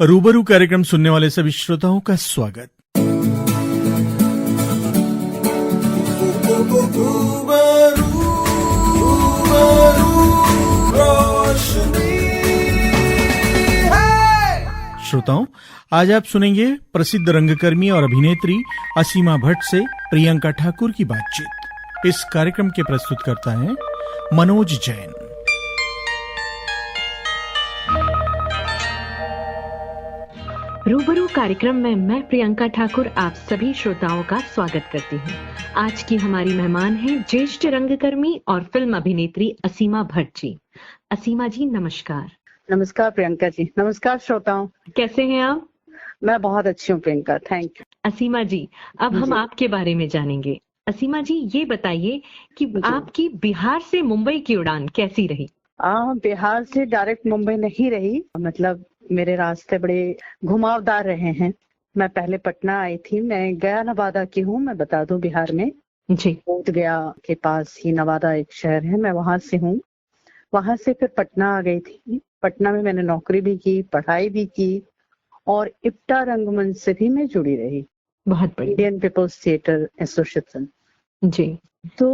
रूबरू कार्यक्रम सुनने वाले सभी श्रोताओं का स्वागत। श्रोताओं, आज आप सुनेंगे प्रसिद्ध रंगकर्मी और अभिनेत्री असीमा भट्ट से प्रियंका ठाकुर की बातचीत। इस कार्यक्रम के प्रस्तुतकर्ता हैं मनोज जैन। रूबरू कार्यक्रम में मैं प्रियंका ठाकुर आप सभी श्रोताओं का स्वागत करती हूँ। आज की हमारी मेहमान हैं ज्येष्ठ रंगकर्मी और फिल्म अभिनेत्री असीमा भट्ट जी। असीमा जी नमस्कार। नमस्कार प्रियंका जी। नमस्कार श्रोताओं। कैसे हैं आप? मैं बहुत अच्छी हूँ प्रियंका, थैंक यू। असीमा जी, अब हम आपके बारे में जानेंगे। असीमा जी, ये बताइए कि आपकी बिहार से मुंबई की उड़ान कैसी रही? बिहार से डायरेक्ट मुंबई नहीं रही, मतलब मेरे रास्ते बड़े घुमावदार रहे हैं। मैं पहले पटना आई थी। मैं गया नवादा की हूँ, मैं बता दूं, बिहार में जी। बोध गया के पास ही नवादा एक शहर है, मैं वहां से हूँ। वहां से फिर पटना आ गई थी। पटना में मैंने नौकरी भी की, पढ़ाई भी की और इप्टा रंगमंच से भी मैं जुड़ी रही, बहुत बढ़िया। Indian people's theatre association. जी। तो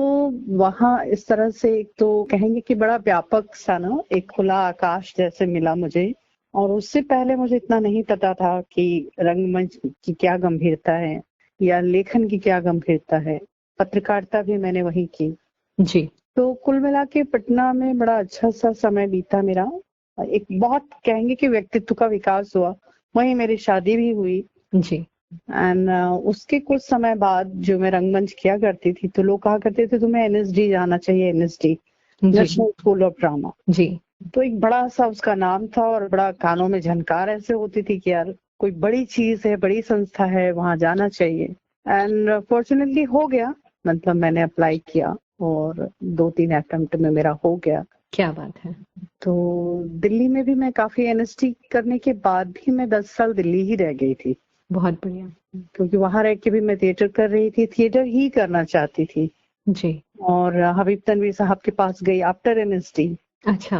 वहाँ इस तरह से एक तो कहेंगे कि बड़ा व्यापक सा ना एक खुला आकाश जैसे मिला मुझे। और उससे पहले मुझे इतना नहीं पता था कि रंगमंच की क्या गंभीरता है या लेखन की क्या गंभीरता है। पत्रकारिता भी मैंने वही की। जी। तो कुल मिला के पटना में बड़ा अच्छा सा समय बीता मेरा। एक बहुत कहेंगे कि व्यक्तित्व का विकास हुआ। वहीं मेरी शादी भी हुई। जी। एंड उसके कुछ समय बाद जो मैं रंगमंच किया करती थी तो लोग कहा करते थे तुम्हें एनएसडी जाना चाहिए, NSD, national school of drama. जी। तो एक बड़ा सा उसका नाम था और बड़ा कानों में झनकार ऐसे होती थी कि यार कोई बड़ी चीज है, बड़ी संस्था है, वहां जाना चाहिए। एंड फॉर्चुनेटली हो गया, मतलब मैंने अप्लाई किया और 2-3 अटेम्प्ट में मेरा हो गया। क्या बात है। तो दिल्ली में भी मैं काफी एनएसडी करने के बाद भी मैं 10 साल दिल्ली ही रह गई थी। बहुत बढ़िया। क्योंकि वहां रह के भी मैं थिएटर कर रही थी, थिएटर ही करना चाहती थी। जी। और हबीब तनवीर साहब के पास गई आफ्टर एनएसडी। अच्छा।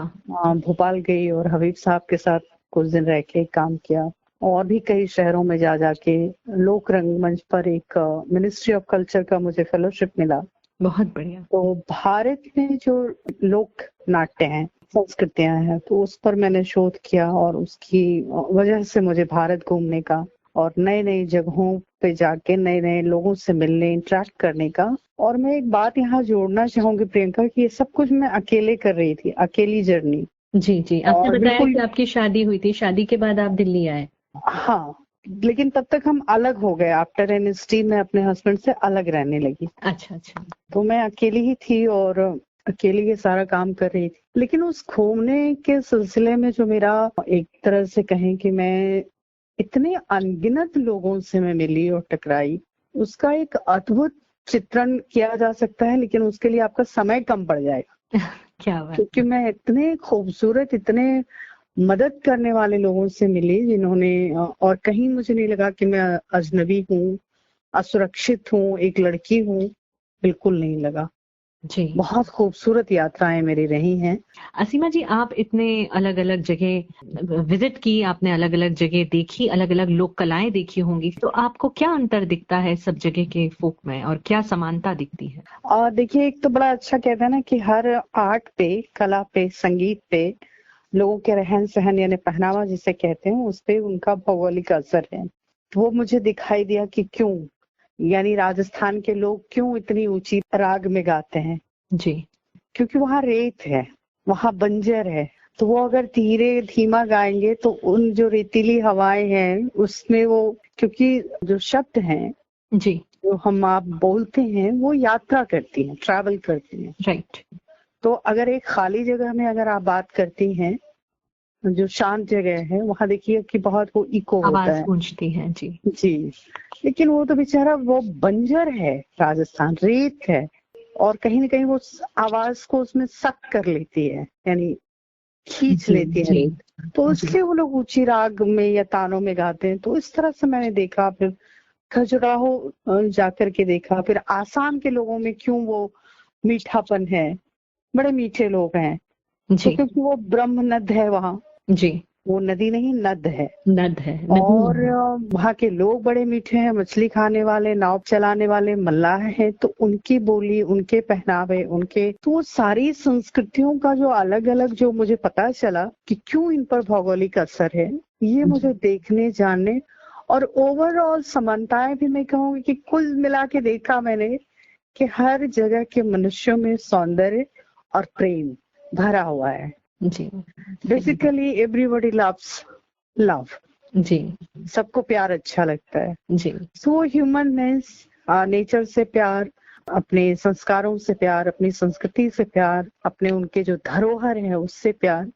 भोपाल गई और हबीब साहब के साथ कुछ दिन रह के काम किया और भी कई शहरों में जा जाके लोक रंगमंच पर एक मिनिस्ट्री ऑफ कल्चर का मुझे फेलोशिप मिला। बहुत बढ़िया। तो भारत में जो लोक नाट्य हैं, संस्कृतियां हैं, तो उस पर मैंने शोध किया और उसकी वजह से मुझे भारत घूमने का और नई नई जगहों पे जाके नए नए लोगों से मिलने, इंटरेक्ट करने का। और मैं एक बात यहाँ जोड़ना चाहूंगी प्रियंका कि ये सब कुछ मैं अकेले कर रही थी, अकेली जर्नी। जी जी, आपने बताया कि आपकी शादी हुई थी, शादी के बाद आप दिल्ली आए। हाँ, लेकिन तब तक हम अलग हो गए। आफ्टर एनएसडी मैं अपने हस्बैंड से अलग रहने लगी। अच्छा अच्छा। तो मैं अकेली ही थी और अकेली ये सारा काम कर रही थी। लेकिन उस घूमने के सिलसिले में जो मेरा एक तरह से कहें कि मैं इतने अनगिनत लोगों से मैं मिली और टकराई, उसका एक अद्भुत चित्रण किया जा सकता है, लेकिन उसके लिए आपका समय कम पड़ जाएगा। क्या बात। क्योंकि मैं इतने खूबसूरत, इतने मदद करने वाले लोगों से मिली जिन्होंने, और कहीं मुझे नहीं लगा कि मैं अजनबी हूँ, असुरक्षित हूँ, एक लड़की हूँ, बिल्कुल नहीं लगा। जी। बहुत खूबसूरत यात्राएं मेरी रही हैं। असीमा जी, आप इतने अलग अलग जगह विजिट की, आपने अलग अलग जगह देखी, अलग अलग लोक कलाएं देखी होंगी, तो आपको क्या अंतर दिखता है सब जगह के फोक में और क्या समानता दिखती है? देखिए, एक तो बड़ा अच्छा कहते हैं ना कि हर आर्ट पे, कला पे, संगीत पे लोगों के रहन सहन यानी पहनावा जिसे कहते हैं, उस पे उनका भौगोलिक असर है। तो वो मुझे दिखाई दिया कि क्यों, यानी राजस्थान के लोग क्यों इतनी ऊंची राग में गाते हैं। जी। क्योंकि वहाँ रेत है, वहाँ बंजर है। तो वो अगर धीरे धीमा गाएंगे तो उन जो रेतीली हवाएं हैं उसमें वो, क्योंकि जो शब्द हैं जी। जो हम आप बोलते हैं वो यात्रा करती हैं, ट्रैवल करती हैं। राइट। तो अगर एक खाली जगह में अगर आप बात करती हैं, जो शांत जगह है, वहां देखिए कि बहुत वो इको होता आवाज है, गूंजती है। जी जी। लेकिन वो तो बेचारा वो बंजर है, राजस्थान रेत है और कहीं ना कहीं वो आवाज को उसमें सक कर लेती है, यानी खींच लेती है रेत। तो इसलिए वो लोग ऊंची राग में या तानों में गाते हैं। तो इस तरह से मैंने देखा, फिर खजुराहो जाकर के देखा, फिर आसाम के लोगों में क्यों वो मीठापन है, बड़े मीठे लोग हैं। तो जी। क्योंकि वो ब्रह्म नद है वहाँ, जी। वो नदी नहीं, नद है। नद है, नदी और है। वहाँ के लोग बड़े मीठे हैं, मछली खाने वाले, नाव चलाने वाले मल्लाह हैं, तो उनकी बोली, उनके पहनावे, उनके तो वो सारी संस्कृतियों का जो अलग अलग जो मुझे पता चला कि क्यों इन पर भौगोलिक असर है, ये मुझे देखने जानने और ओवरऑल समानताएं भी मैं कहूँगी कि कुल मिला के देखा मैंने कि हर जगह के मनुष्यों में सौंदर्य और प्रेम भरा हुआ है। जी बेसिकली एवरीबॉडी लव्स लव, जी सबको प्यार अच्छा लगता है। जी सो ह्यूमननेस, नेचर से प्यार, अपने संस्कारों से प्यार, अपनी संस्कृति से प्यार, अपने उनके जो धरोहर है उससे प्यार,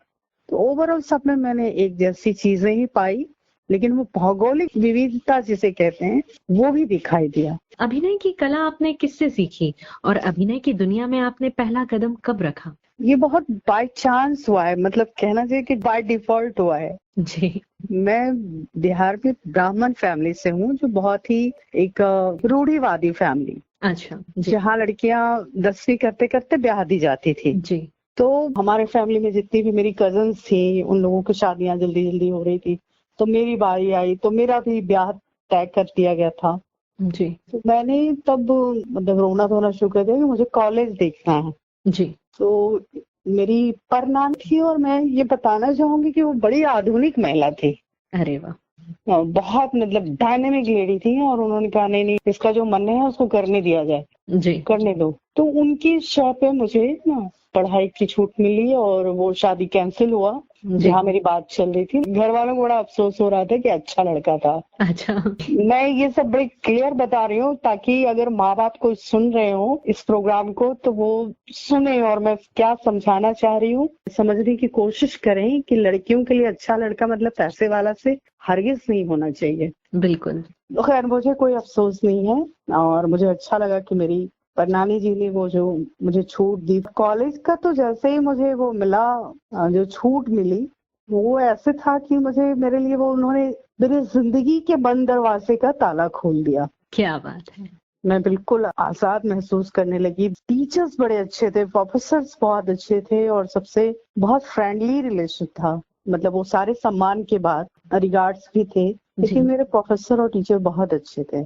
तो ओवरऑल सब में मैंने एक जैसी चीजें ही पाई, लेकिन वो भौगोलिक विविधता जिसे कहते हैं वो भी दिखाई दिया। अभिनय की कला आपने किससे सीखी और अभिनय की दुनिया में आपने पहला कदम कब रखा? ये बहुत बाय चांस हुआ है, मतलब कहना चाहिए कि बाय डिफॉल्ट हुआ है। जी मैं बिहार में ब्राह्मण फैमिली से हूँ, जो बहुत ही एक रूढ़िवादी फैमिली, अच्छा जी जहाँ लड़कियां 10वीं करते करते ब्याह दी जाती थी। जी तो हमारे फैमिली में जितनी भी मेरी कजन्स थी, उन लोगों की शादियां जल्दी जल्दी हो रही थी, तो मेरी बारी आई तो मेरा भी ब्याह तय कर दिया गया था। जी तो मैंने तब मतलब रोना धोना शुरू कर दिया कि मुझे कॉलेज देखना है। जी तो मेरी परनाम थी और मैं ये बताना चाहूंगी कि वो बड़ी आधुनिक महिला थी। अरे वाह, बहुत मतलब डायनेमिक लेडी थी और उन्होंने कहा नहीं नहीं, इसका जो मन है उसको करने दिया जाए, जी करने दो। तो उनकी शय पे मुझे ना पढ़ाई की छूट मिली और वो शादी कैंसिल हुआ जी जहाँ मेरी बात चल रही थी। घर वालों को बड़ा अफसोस हो रहा था कि अच्छा लड़का था। अच्छा मैं ये सब बड़ी क्लियर बता रही हूँ ताकि अगर माँ बाप कोई सुन रहे हो इस प्रोग्राम को तो वो सुने, और मैं क्या समझाना चाह रही हूँ समझने की कोशिश करें कि लड़कियों के लिए अच्छा लड़का मतलब पैसे वाला से हरगिज नहीं होना चाहिए। बिल्कुल तो खैर मुझे कोई अफसोस नहीं है और मुझे अच्छा लगा कि मेरी परनानी जी ने वो जो मुझे छूट दी। कॉलेज का तो जैसे ही मुझे वो मिला, जो छूट मिली, वो ऐसे था कि मुझे मेरे लिए वो उन्होंने मेरी जिंदगी के बंद दरवाजे का ताला खोल दिया। क्या बात है। मैं बिल्कुल आजाद महसूस करने लगी। टीचर्स बड़े अच्छे थे, प्रोफेसर्स बहुत अच्छे थे और सबसे बहुत फ्रेंडली रिलेशन था। मतलब वो सारे सम्मान के बाद रिगार्ड्स भी थे, लेकिन मेरे प्रोफेसर और टीचर बहुत अच्छे थे।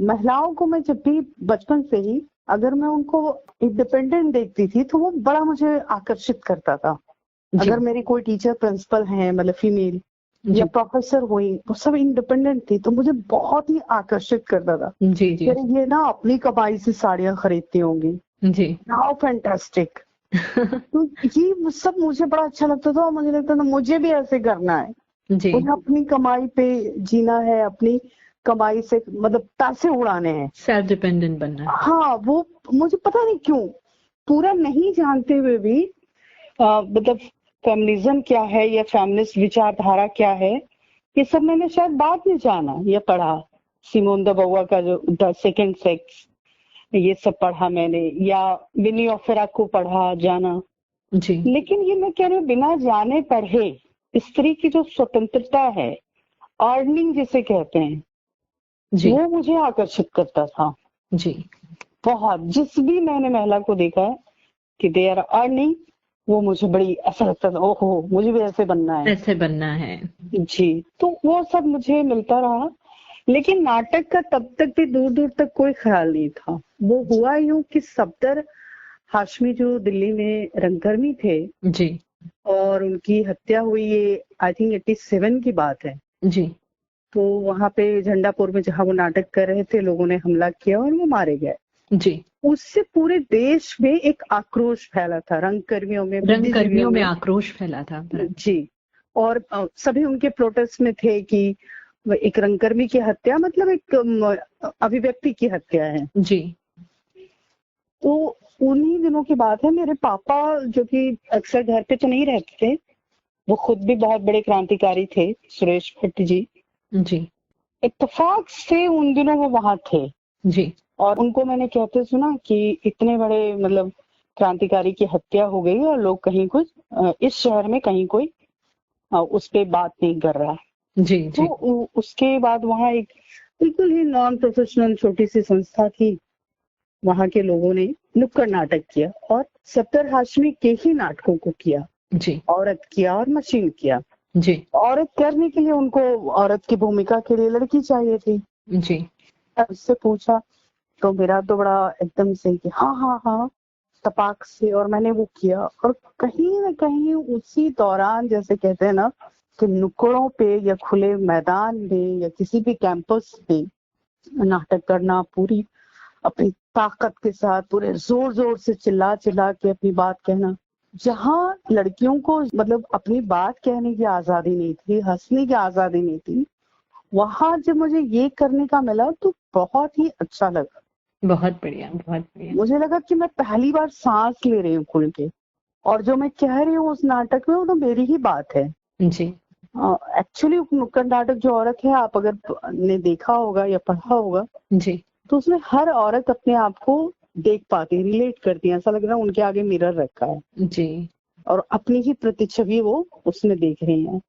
महिलाओं को मैं जब भी बचपन से ही अगर मैं उनको इंडिपेंडेंट देखती थी तो वो बड़ा मुझे आकर्षित करता था। अगर मेरी कोई टीचर प्रिंसिपल है मतलब फीमेल या प्रोफेसर हुई, वो सब इंडिपेंडेंट थी तो मुझे बहुत ही आकर्षित करता था। जी जी ये ना अपनी कमाई से साड़ियां खरीदती होंगी, जी हाउ फैंटास्टिक। तो ये सब मुझे बड़ा अच्छा लगता था और मुझे लगता था मुझे भी ऐसे करना है। जी मुझे अपनी कमाई पे जीना है, अपनी कमाई से मतलब पैसे उड़ाने हैं, सेल्फ डिपेंडेंट बनना है। हाँ वो मुझे पता नहीं क्यों पूरा नहीं जानते हुए भी मतलब फेमिनिज्म क्या है या फेमिनिस्ट विचारधारा क्या है, ये सब मैंने शायद बाद में जाना या पढ़ा। सिमोन द बउआ का जो द सेकंड सेक्स, ये सब पढ़ा मैंने, या विनी ओपेरा को पढ़ा जाना। जी लेकिन ये मैं कह रही हूँ बिना जाने पढ़े स्त्री की जो स्वतंत्रता है, अर्निंग जिसे कहते हैं, जी वो मुझे आकर्षित करता था जी बहुत। जिस भी मैंने महिला को देखा है कि दे आर अर्निंग, वो मुझे बड़ी ऐसा लगता था ओहो मुझे भी ऐसे बनना है, ऐसे बनना है। जी। तो वो सब मुझे मिलता रहा, लेकिन नाटक का तब तक भी दूर दूर तक कोई ख्याल नहीं था। वो हुआ यूं कि सफदर हाशमी जो दिल्ली में रंगकर्मी थे जी और उनकी हत्या हुई, ये आई थिंक 87 की बात है। जी तो वहां पे झंडापुर में जहां वो नाटक कर रहे थे, लोगों ने हमला किया और वो मारे गए। जी उससे पूरे देश में एक आक्रोश फैला था, रंगकर्मियों में, रंगकर्मियों में आक्रोश फैला था। जी। और सभी उनके प्रोटेस्ट में थे कि एक रंगकर्मी की हत्या मतलब एक अभिव्यक्ति की हत्या है। जी तो उन्हीं दिनों की बात है, मेरे पापा जो कि अक्सर घर पे तो नहीं रहते थे, वो खुद भी बहुत बड़े क्रांतिकारी थे, सुरेश भट्ट जी। जी इत्तेफाक से उन दिनों वो वहां थे जी और उनको मैंने कहते सुना कि इतने बड़े मतलब क्रांतिकारी की हत्या हो गई और लोग कहीं कुछ इस शहर में कहीं कोई उस पे बात नहीं कर रहा। जी जी तो उसके बाद वहाँ एक बिल्कुल ही नॉन प्रोफेशनल छोटी सी संस्था थी, वहां के लोगों ने नुक्कड़ नाटक किया और सफदर हाशमी के ही नाटकों को किया, जी औरत किया और मशीन किया। जी औरत करने के लिए उनको औरत की भूमिका के लिए लड़की चाहिए थी। जी उससे पूछा तो मेरा तो बड़ा एकदम से कि हाँ हाँ हाँ तपाक से, और मैंने वो किया। और कहीं ना कहीं उसी दौरान, जैसे कहते हैं ना कि नुक्कड़ों पे या खुले मैदान में या किसी भी कैंपस पे नाटक करना, पूरी अपनी ताकत के साथ पूरे जोर जोर से चिल्ला चिल्ला के अपनी बात कहना, जहाँ लड़कियों को मतलब अपनी बात कहने की आजादी नहीं थी, हंसने की आजादी नहीं थी, वहां जब मुझे ये करने का मिला तो बहुत ही अच्छा लगा। बहुत बढ़िया, बहुत बढ़िया। मुझे लगा कि मैं पहली बार सांस ले रही हूँ खुल के, और जो मैं कह रही हूँ उस नाटक में वो तो मेरी ही बात है। जी एक्चुअली नुक्कड़ नाटक जो औरत है, आप अगर ने देखा होगा या पढ़ा होगा, जी तो उसमें हर औरत अपने आप को देख पाती है, रिलेट करती है, ऐसा लग रहा है उनके आगे मिरर रखा है जी और अपनी ही प्रतिच्छवि वो उसमें देख रही हैं।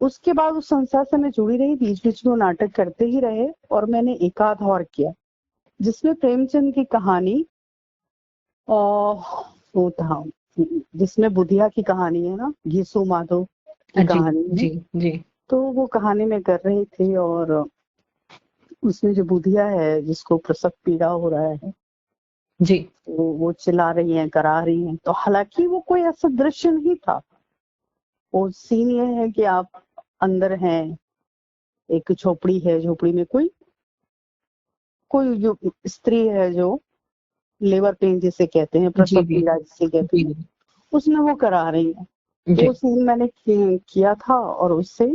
उसके बाद उस संस्था से मैं जुड़ी रही, बीच बीच में वो नाटक करते ही रहे, और मैंने एक आध और किया जिसमें प्रेमचंद की कहानी वो था, जिसमें बुधिया की कहानी है ना, घीसू माधो की जी कहानी है। जी जी तो वो कहानी में कर रहे थे, और उसमें जो बुधिया है जिसको प्रसव पीड़ा हो रहा है, जी वो चिल्ला रही हैं, करा रही हैं, तो हालांकि वो कोई ऐसा दृश्य नहीं था। वो सीन ये है कि आप अंदर हैं, एक झोपड़ी है, झोपड़ी में कोई कोई जो स्त्री है जो लेबर पेन जिसे कहते हैं, जी प्रसव जी पीड़ा जिसे कहते जी हैं, उसमें वो करा रही है। जी वो सीन मैंने किया था, और उससे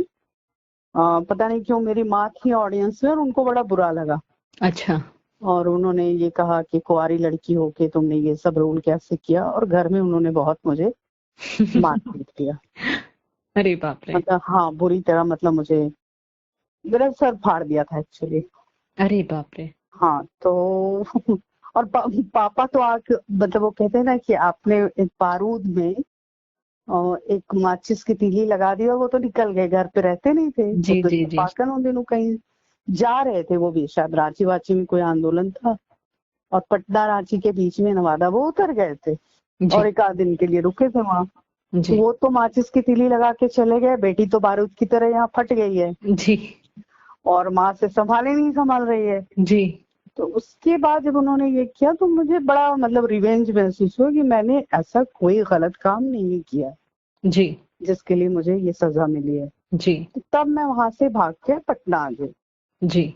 पता नहीं क्यों मेरी माँ थी ऑडियंस में और उनको बड़ा बुरा लगा, अच्छा और उन्होंने ये कहा कि कुंवारी लड़की होके तुमने ये सब रोल कैसे किया, और घर में उन्होंने बहुत मुझे मार पीट दिया। अरे बाप रे, मतलब हाँ, बुरी तरह, मतलब मुझे मेरा सर फाड़ दिया था एक्चुअली। अरे बाप रे। हाँ तो और पापा तो आके मतलब वो कहते हैं ना कि आपने एक बारूद में एक माचिस की तीली लगा दी और वो तो निकल गए, घर पे रहते नहीं थे वो जी तो, जी जी पाकन उन दिनों कहीं जा रहे थे, वो भी शायद रांची वाची में कोई आंदोलन था, और पटना रांची के बीच में नवादा वो उतर गए थे जी और एक आध दिन के लिए रुके थे वहां। तो जी वो तो माचिस की तीली लगा के चले गए, बेटी तो बारूद की तरह यहाँ फट गई है, जी और माँ से संभाले नहीं संभाल रही है। जी तो उसके बाद जब उन्होंने ये किया तो मुझे बड़ा मतलब रिवेंज महसूस हुआ कि मैंने ऐसा कोई गलत काम नहीं किया जी जिसके लिए मुझे ये सजा मिली है। जी तो तब मैं वहां से भाग के पटना आ गई। जी।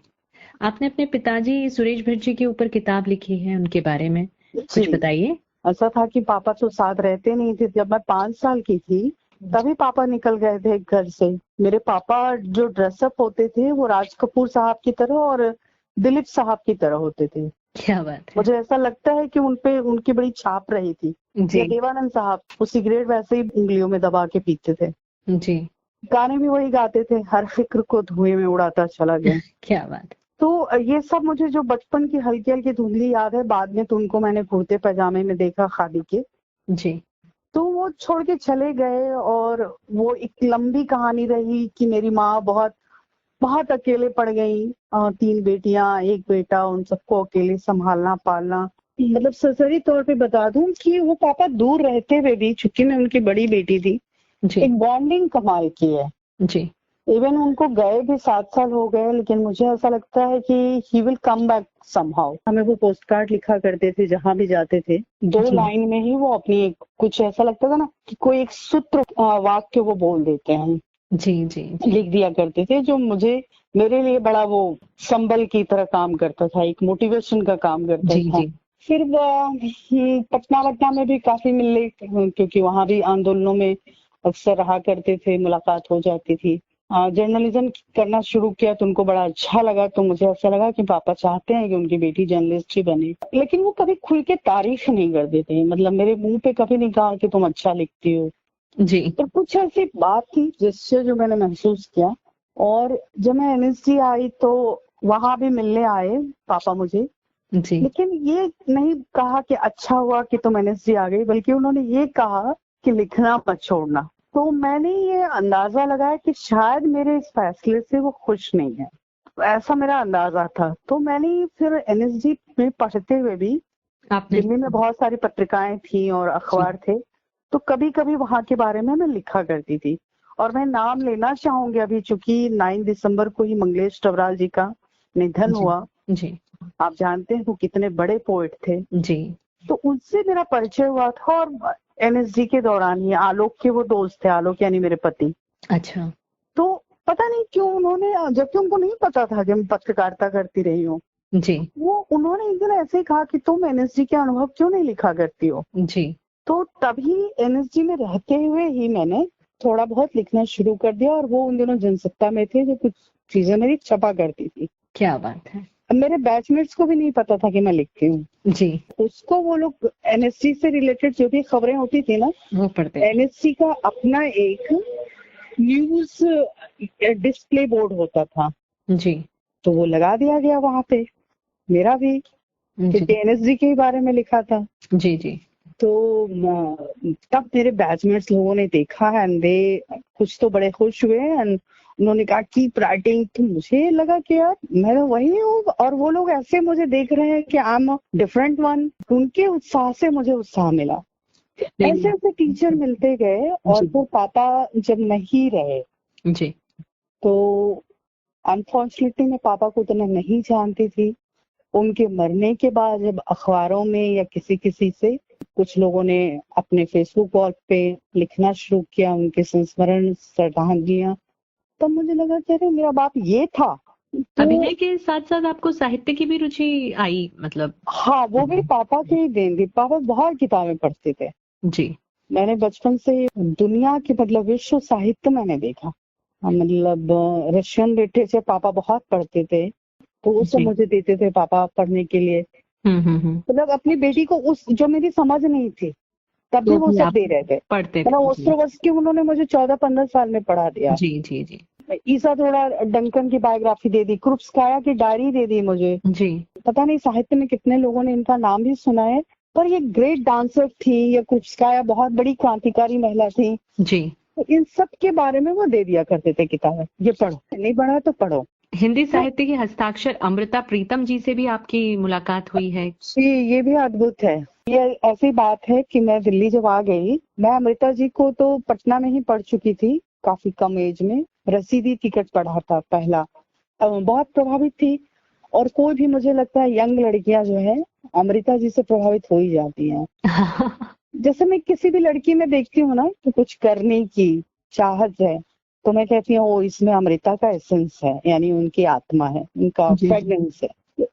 आपने अपने पिताजी सुरेश भट्ट जी के ऊपर किताब लिखी है, उनके बारे में कुछ जी, बताइए। ऐसा था कि पापा तो साथ रहते नहीं थे। जब मैं 5 साल की थी तभी पापा निकल गए थे घर से। मेरे पापा जो ड्रेसअप होते थे वो राज कपूर साहब की तरह और दिलीप साहब की तरह होते थे। क्या बात है। मुझे ऐसा लगता है कि उनपे उनकी बड़ी छाप रही थी। जी या देवानंद साहब, वो सिगरेट वैसे ही उंगलियों में दबा के पीते थे, जी गाने भी वही गाते थे, हर फिक्र को धुएं में उड़ाता चला गया। क्या बात तो ये सब मुझे जो बचपन की हल्की हल्की धुंधली याद है। बाद में तो उनको मैंने कुर्ते पैजामे में देखा खादी के, है। जी तो वो छोड़ के चले गए। और वो एक लंबी कहानी रही कि मेरी माँ बहुत बहुत अकेले पड़ गई। 3 बेटियां, एक बेटा, उन सबको अकेले संभालना पालना। मतलब सरसरी तौर पे बता दूं कि वो पापा दूर रहते हुए भी, चूंकि मैं उनकी बड़ी बेटी थी, जी एक बॉन्डिंग कमाल की है। जी इवन उनको गए भी 7 साल हो गए, लेकिन मुझे ऐसा लगता है कि he will come back somehow. हमें वो पोस्ट कार्ड लिखा करते थे जहां भी जाते थे, 2 जी लाइन में ही वो अपनी कुछ ऐसा लगता था ना कि कोई एक सूत्र वाक्य वो बोल देते हैं, जी जी जी लिख दिया करते थे, जो मेरे लिए बड़ा वो संबल की तरह काम करता था, एक मोटिवेशन का काम करता जी था। जी फिर पटना में भी काफी मिले, क्योंकि वहां भी आंदोलनों में अक्सर रहा करते थे, मुलाकात हो जाती थी। जर्नलिज्म करना शुरू किया तो उनको बड़ा अच्छा लगा। तो मुझे ऐसा लगा कि पापा चाहते हैं कि उनकी बेटी जर्नलिस्ट ही बने, लेकिन वो कभी खुल के तारीफ नहीं करते थे। मतलब मेरे मुंह पे कभी नहीं कहा कि तुम अच्छा लिखती हो। जी तो कुछ ऐसी बात थी जिससे जो मैंने महसूस किया। और जब मैं एनएसडी आई तो वहां भी मिलने आए पापा मुझे, जी लेकिन ये नहीं कहा कि अच्छा हुआ कि तुम एनएसडी आ गई, बल्कि उन्होंने ये कहा कि लिखना मत छोड़ना। तो मैंने ये अंदाजा लगाया कि शायद मेरे इस फैसले से वो खुश नहीं है, ऐसा मेरा अंदाजा था। तो मैंने फिर एनएसडी में पढ़ते हुए भी, आपने दिल्ली में बहुत सारी पत्रिकाएं थी और जी अखबार थे, तो कभी कभी वहां के बारे में मैं लिखा करती थी। और मैं नाम लेना चाहूंगी अभी, चूंकि 9 दिसंबर को ही मंगलेश टवराल जी का निधन जी हुआ। जी आप जानते हैं वो कितने बड़े पोएट थे। जी। तो उनसे मेरा परिचय हुआ था, और एनएसजी के दौरान ही आलोक के वो दोस्त थे, आलोक यानी मेरे पति। अच्छा। तो पता नहीं क्यों उन्होंने, जबकि उनको नहीं पता था कि मैं पत्रकारिता करती रही हूँ, जी उन्होंने एक दिन ऐसे ही कहा कि तुम एनएसजी के अनुभव क्यों नहीं लिखा करती हो। जी। तो तभी एनएसजी में रहते हुए ही मैंने थोड़ा बहुत लिखना शुरू कर दिया, और वो उन दिनों जनसत्ता में थे जो कुछ चीजें मेरी छपा करती थी। क्या बात है। अब मेरे बैचमेट्स को भी नहीं पता था कि मैं लिखती हूँ। जी। उसको वो लोग एनएसजी से रिलेटेड जो भी खबरें होती थी ना, वो पढ़ते। एनएसजी का अपना एक न्यूज डिस्प्ले बोर्ड होता था, जी तो वो लगा दिया गया वहां पे, मेरा भी, क्योंकि जी एनएसजी के बारे में लिखा था। जी जी। तो तब मेरे बैचमेट्स लोगों ने देखा एंड दे कुछ तो बड़े खुश हुए, एंड उन्होंने कहा कीप राइटिंग। तो मुझे लगा कि यार मैं तो वही हूँ, और वो लोग ऐसे मुझे देख रहे हैं कि आई एम डिफरेंट वन। उनके उत्साह से मुझे उत्साह मिला। ऐसे ऐसे टीचर मिलते गए, और जी वो पापा जब नहीं रहे, जी तो अनफॉर्चुनेटली मैं पापा को उतना नहीं जानती थी। उनके मरने के बाद जब अखबारों में या किसी किसी से कुछ लोगों ने अपने फेसबुक वॉल पे लिखना शुरू किया उनके संस्मरण श्रद्धांजलियां, तब मुझे लगा कि अरे मेरा बाप ये था। तो अभिनय के साथ साथ आपको साहित्य की भी रुचि आई, मतलब? हाँ, वो भी पापा की ही देन थी। पापा बहुत किताबें पढ़ते थे। जी मैंने बचपन से दुनिया के, मतलब विश्व साहित्य मैंने देखा। मतलब रशियन लिटरेचर पापा बहुत पढ़ते थे, तो वो सब जी। मुझे देते थे पापा पढ़ने के लिए। मतलब अपनी बेटी को उस जो मेरी समझ नहीं थी तब भी तो वो भी सब आप दे रहे थे। पढ़ते मतलब थे? जी ओस्ट्रोवस्की उन्होंने मुझे 14-15 साल में पढ़ा दिया। जी जी जी ईसा थोड़ा डंकन की बायोग्राफी दे दी, क्रुप्स्काया की डायरी दे दी मुझे। जी पता नहीं साहित्य में कितने लोगों ने इनका नाम भी सुना है, पर ये ग्रेट डांसर थी, या क्रुप्स्काया बहुत बड़ी क्रांतिकारी महिला थी। जी। तो इन सब के बारे में वो दे दिया करते थे किताबें, ये पढ़ो, नहीं पढ़ा तो पढ़ो। हिंदी तो साहित्य की हस्ताक्षर अमृता प्रीतम जी से भी आपकी मुलाकात हुई है? ये भी अद्भुत है। ये ऐसी बात है कि मैं दिल्ली जब आ गई, मैं अमृता जी को तो पटना में ही पढ़ चुकी थी काफी कम एज में। रसीदी टिकट पढ़ा था पहला, बहुत प्रभावित थी। और कोई भी, मुझे लगता है यंग लड़कियां जो है अमृता जी से प्रभावित हो ही जाती हैं। जैसे मैं किसी भी लड़की में देखती हूँ ना तो कुछ करने की चाहत है, तो मैं कहती हूँ वो इसमें अमृता का एसेंस है, यानी उनकी आत्मा है, उनका जी फ्रेगनेंस है।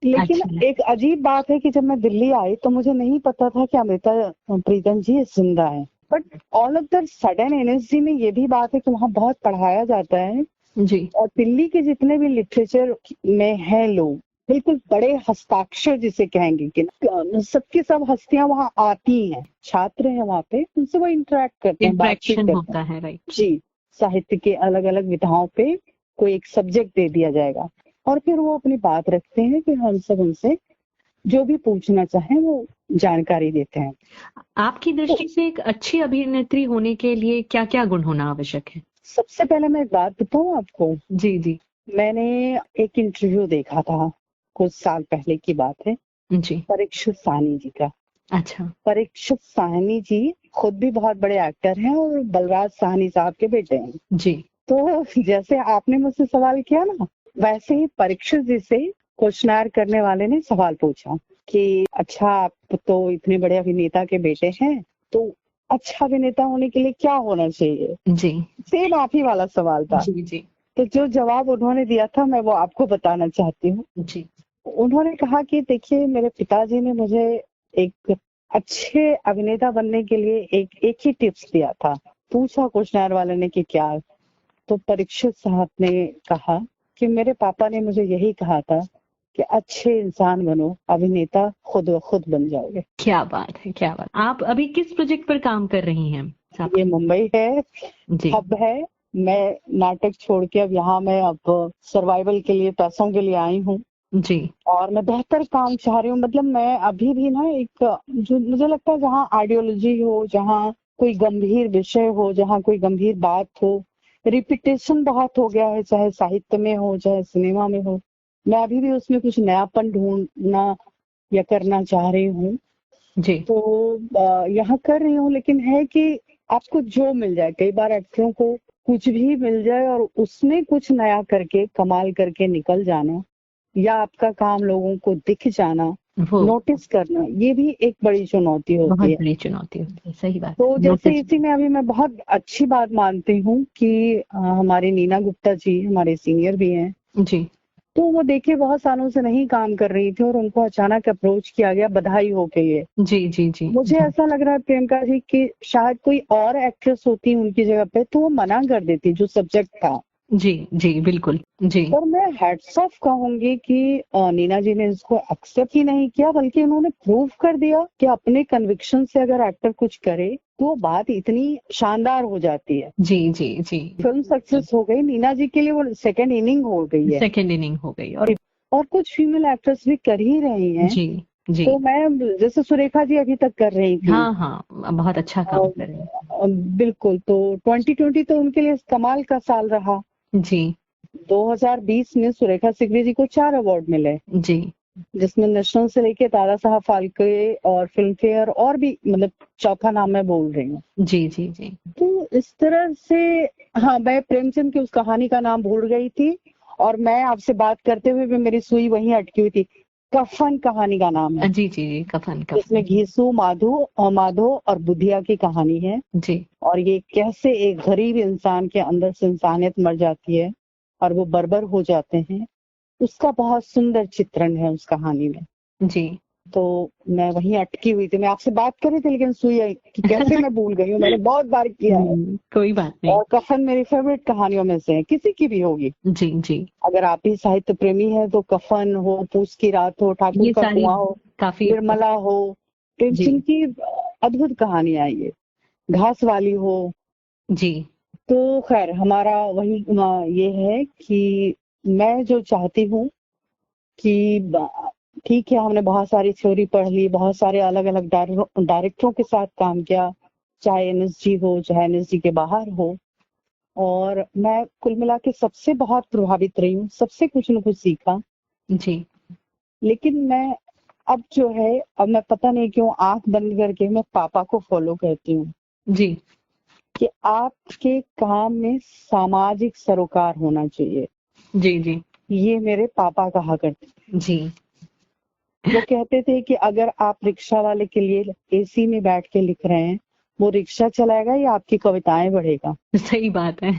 लेकिन अच्छा। एक अजीब बात है कि जब मैं दिल्ली आई तो मुझे नहीं पता था कि अमृता प्रीतम जी जिंदा है। But all of the sudden NSG में ये भी बात है कि वहाँ बहुत पढ़ाया जाता है, जी और दिल्ली के जितने भी लिटरेचर में हैं लोग, बिल्कुल बड़े हस्ताक्षर जिसे कहेंगे कि सबकी सब हस्तियां वहाँ आती हैं, छात्र हैं वहाँ पे, उनसे वो इंटरेक्ट करते हैं, बातचीत इंटरेक्शन करते होता हैं। है, राइट? जी, साहित्य के अलग अलग विधाओं पे कोई एक सब्जेक्ट दे दिया जाएगा, और फिर वो अपनी बात रखते हैं कि हम सब उनसे जो भी पूछना चाहें वो जानकारी देते हैं। आपकी दृष्टि से एक अच्छी अभिनेत्री होने के लिए क्या क्या गुण होना आवश्यक है? सबसे पहले मैं एक बात बताऊं आपको, जी जी मैंने एक इंटरव्यू देखा था, कुछ साल पहले की बात है, जी। परीक्षित साहनी जी का। अच्छा। परीक्षित साहनी जी खुद भी बहुत बड़े एक्टर हैं और बलराज साहनी साहब के बेटे हैं। जी तो जैसे आपने मुझसे सवाल किया ना, वैसे ही परीक्षित जी से क्वेश्चनर करने वाले ने सवाल पूछा कि अच्छा आप तो इतने बड़े अभिनेता के बेटे हैं, तो अच्छा अभिनेता होने के लिए क्या होना चाहिए? जी सेम आप ही वाला सवाल था। जी जी तो जो जवाब उन्होंने दिया था मैं वो आपको बताना चाहती हूँ। जी उन्होंने कहा कि देखिए, मेरे पिताजी ने मुझे एक अच्छे अभिनेता बनने के लिए एक ही टिप्स दिया था। पूछा क्वेश्चनर वाले ने कि क्या, तो परीक्षित साहब ने कहा कि मेरे पापा ने मुझे यही कहा था कि अच्छे इंसान बनो, अभिनेता खुद ब खुद बन जाओगे। क्या बात है, क्या बात। आप अभी किस प्रोजेक्ट पर काम कर रही हैं? ये मुंबई है, जी हब है। मैं नाटक छोड़ के अब यहाँ मैं अब सर्वाइवल के लिए, पैसों के लिए आई हूँ, जी और मैं बेहतर काम चाह रही हूँ। मतलब मैं अभी भी ना एक, जो मुझे लगता है जहाँ आइडियोलॉजी हो, जहाँ कोई गंभीर विषय हो, जहाँ कोई गंभीर बात हो, रिपीटेशन बहुत हो गया है, चाहे साहित्य में हो चाहे सिनेमा में हो। मैं अभी भी उसमें कुछ नयापन ढूंढना या करना चाह रही हूँ, जी तो यहाँ कर रही हूँ। लेकिन है कि आपको जो मिल जाए, कई बार एक्टरों को कुछ भी मिल जाए और उसमें कुछ नया करके कमाल करके निकल जाना, या आपका काम लोगों को दिख जाना, वो नोटिस करना, ये भी एक बड़ी चुनौती होती बहुत है। बड़ी चुनौती होती है, सही बात तो है। जैसे नोटिस, इसी में अभी मैं बहुत अच्छी बात मानती हूँ कि हमारी नीना गुप्ता जी हमारे सीनियर भी हैं, जी तो वो देखिए बहुत सालों से नहीं काम कर रही थी और उनको अचानक अप्रोच किया गया, बधाई हो गई है। जी जी जी मुझे ऐसा लग रहा है प्रियंका जी कि शायद कोई और एक्ट्रेस होती उनकी जगह पे तो वो मना कर देती जो सब्जेक्ट था। जी जी बिल्कुल जी पर मैं हैट्स ऑफ कहूंगी कि नीना जी ने इसको एक्सेप्ट ही नहीं किया, बल्कि उन्होंने प्रूव कर दिया कि अपने कन्विक्शन से अगर एक्टर कुछ करे तो वो बात इतनी शानदार हो जाती है। जी जी जी फिल्म सक्सेस हो गई नीना जी के लिए, वो सेकेंड इनिंग हो गई है। सेकेंड इनिंग हो गई। और कुछ फीमेल एक्ट्रेस भी कर ही रही हैं। जी जी तो मैं जैसे सुरेखा जी अभी तक कर रही थी। हाँ हाँ, बहुत अच्छा काम और कर रहे हैं। बिल्कुल, तो 2020 तो उनके लिए कमाल का साल रहा। जी 2020 में सुरेखा सिकरी जी को 4 अवार्ड मिले, जी जिसमें नेशनल से लेके दादा साहब फाल्के और फिल्म फेयर और भी, मतलब चौथा नाम मैं बोल रही हूँ। जी जी जी तो इस तरह से, हाँ मैं प्रेमचंद की उस कहानी का नाम भूल गई थी और मैं आपसे बात करते हुए भी मेरी सुई वहीं अटकी हुई थी। कफन कहानी का नाम है, जी जी जी कफन जिसमें कफन। घीसू माधो और बुधिया की कहानी है। जी और ये कैसे एक गरीब इंसान के अंदर से इंसानियत मर जाती है और वो बर्बर हो जाते हैं, उसका बहुत सुंदर चित्रण है उस कहानी में। जी तो मैं वहीं अटकी हुई थी, मैं आपसे बात कर रही थी लेकिन सुई कि कैसे मैं भूल गई हूँ, मैंने बहुत बार किया है। कोई बात नहीं। और कफन मेरी फेवरेट कहानियों में से है, किसी की भी होगी। जी जी अगर आप भी साहित्य प्रेमी है तो कफन हो, पूस की रात हो, ठाकुर ये का सारी कुआं हो, काफी। निर्मला हो, जी प्रेमचंद की अद्भुत कहानियां ये, घास वाली हो। जी तो खैर हमारा वही ये है कि मैं जो चाहती हूँ कि ठीक है, हमने बहुत सारी थ्योरी पढ़ ली, बहुत सारे अलग अलग डायरेक्टरों के साथ काम किया, चाहे एनएसजी हो चाहे एनएसजी के बाहर हो, और मैं कुल मिला के सबसे बहुत प्रभावित रही हूँ, सबसे कुछ न कुछ सीखा। जी लेकिन मैं अब जो है, अब मैं पता नहीं क्यों आंख बंद करके मैं पापा को फॉलो करती हूँ जी कि आपके काम में सामाजिक सरोकार होना चाहिए। जी जी ये मेरे पापा कहा करते। जी वो कहते थे कि अगर आप रिक्शा वाले के लिए एसी में बैठ के लिख रहे हैं, वो रिक्शा चलाएगा या आपकी कविताएं बढ़ेगा। सही बात है।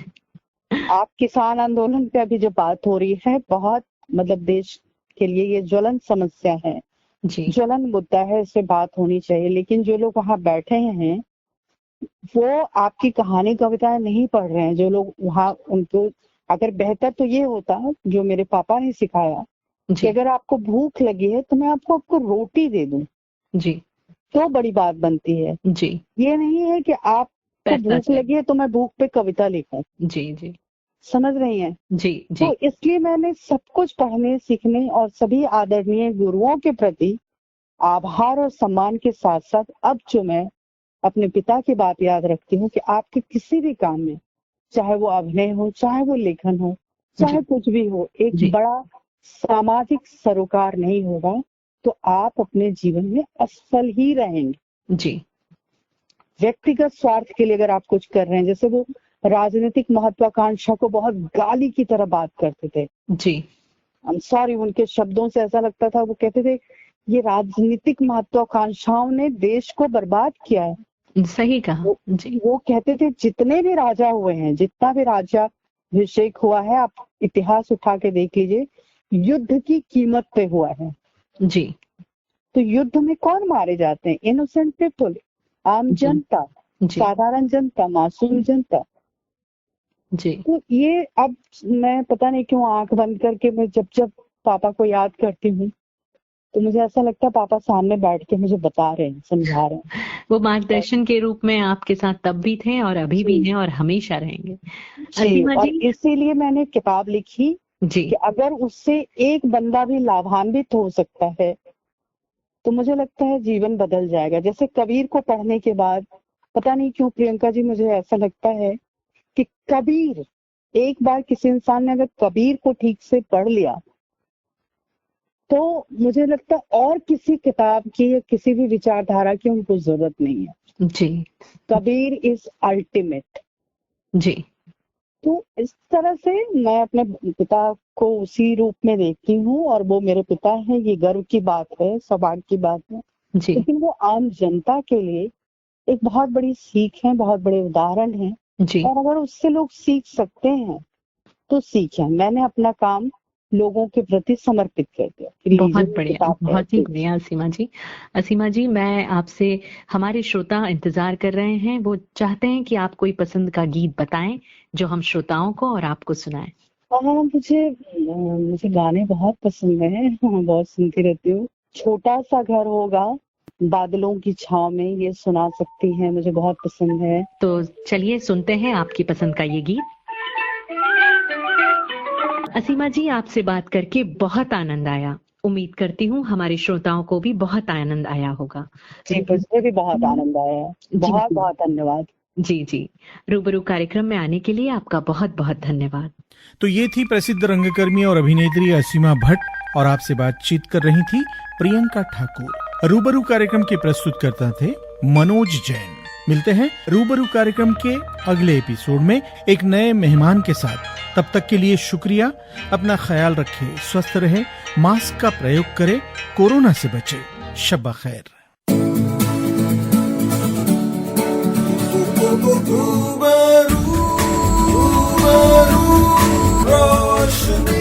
आप किसान आंदोलन पे अभी जो बात हो रही है, बहुत मतलब देश के लिए ये ज्वलंत समस्या है, जी ज्वलंत मुद्दा है, इस पे बात होनी चाहिए। लेकिन जो लोग वहां बैठे हैं वो आपकी कहानी कविताएं नहीं पढ़ रहे हैं। जो लोग वहां, उनको अगर बेहतर तो ये होता जो मेरे पापा ने सिखाया कि जी अगर आपको भूख लगी है तो मैं आपको रोटी दे दूं, जी तो बड़ी बात बनती है। जी ये नहीं है कि आपको पैसा भूख चाहिए। लगी है तो मैं भूख पे कविता लिखूं। जी जी समझ रही हैं? जी तो जी इसलिए मैंने सब कुछ पढ़ने सीखने और सभी आदरणीय गुरुओं के प्रति आभार और सम्मान के साथ साथ अब जो मैं अपने पिता की बात याद रखती हूँ कि आपके किसी भी काम में, चाहे वो अभिनय हो, चाहे वो लेखन हो, चाहे कुछ भी हो, एक जी बड़ा सामाजिक सरोकार नहीं होगा तो आप अपने जीवन में असफल ही रहेंगे। जी व्यक्तिगत स्वार्थ के लिए अगर आप कुछ कर रहे हैं, जैसे वो राजनीतिक महत्वाकांक्षा को बहुत गाली की तरह बात करते थे। जी आई एम सॉरी, उनके शब्दों से ऐसा लगता था, वो कहते थे ये राजनीतिक महत्वाकांक्षाओं ने देश को बर्बाद किया है। सही कहा। जी वो कहते थे जितने भी राजा हुए हैं, जितना भी राजा अभिषेक हुआ है, आप इतिहास उठा के देख लीजिए, युद्ध की कीमत पे हुआ है। जी तो युद्ध में कौन मारे जाते हैं? इनोसेंट पीपल, आम जी जनता, जी साधारण जनता, मासूम जनता। जी तो ये अब मैं पता नहीं क्यों आंख बंद करके मैं जब जब पापा को याद करती हूँ तो मुझे ऐसा लगता है पापा सामने बैठ के मुझे बता रहे हैं, समझा रहे हैं। वो मार्गदर्शन के रूप में आपके साथ तब भी थे और अभी भी हैं और हमेशा रहेंगे। जी, असीमा और जी। इसीलिए मैंने किताब लिखी जी कि अगर उससे एक बंदा भी लाभान्वित हो सकता है तो मुझे लगता है जीवन बदल जाएगा। जैसे कबीर को पढ़ने के बाद, पता नहीं क्यों प्रियंका जी, मुझे ऐसा लगता है कि कबीर, एक बार किसी इंसान ने अगर कबीर को ठीक से पढ़ लिया तो मुझे लगता है और किसी किताब की या किसी भी विचारधारा की उनको जरूरत नहीं है। जी कबीर इज अल्टीमेट। जी तो इस तरह से मैं अपने पिता को उसी रूप में देखती हूँ, और वो मेरे पिता हैं, ये गर्व की बात है, सौभाग्य की बात है। जी लेकिन वो आम जनता के लिए एक बहुत बड़ी सीख है, बहुत बड़े उदाहरण है, जी और अगर उससे लोग सीख सकते हैं तो सीखें। मैंने अपना काम लोगों के प्रति समर्पित कर दिया। बहुत रिलीजन बढ़िया, किताब है, बहुत ही जी। बढ़िया असीमा जी। असीमा जी, मैं आपसे, हमारे श्रोता इंतजार कर रहे हैं, वो चाहते हैं कि आप कोई पसंद का गीत बताएं जो हम श्रोताओं को और आपको सुनाएं। हाँ, मुझे गाने बहुत पसंद है, बहुत सुनती रहती हूँ। छोटा सा घर होगा बादलों की छाव में, ये सुना सकती हैं, मुझे बहुत पसंद है। तो चलिए सुनते हैं आपकी पसंद का ये गीत। असीमा जी, आपसे बात करके बहुत आनंद आया। उम्मीद करती हूँ हमारे श्रोताओं को भी बहुत आनंद आया होगा। जी, मुझे भी बहुत आनंद आया है। बहुत बहुत धन्यवाद। जी जी, रूबरू कार्यक्रम में आने के लिए आपका बहुत बहुत धन्यवाद। तो ये थी प्रसिद्ध रंगकर्मी और अभिनेत्री असीमा भट्ट, और आपसे बातचीत कर रही थी प्रियंका ठाकुर। रूबरू कार्यक्रम के प्रस्तुतकर्ता थे मनोज जैन। मिलते हैं रूबरू कार्यक्रम के अगले एपिसोड में एक नए मेहमान के साथ। तब तक के लिए शुक्रिया। अपना ख्याल रखें, स्वस्थ रहे, मास्क का प्रयोग करें, कोरोना से बचे। शब्बा खैर। रोशनी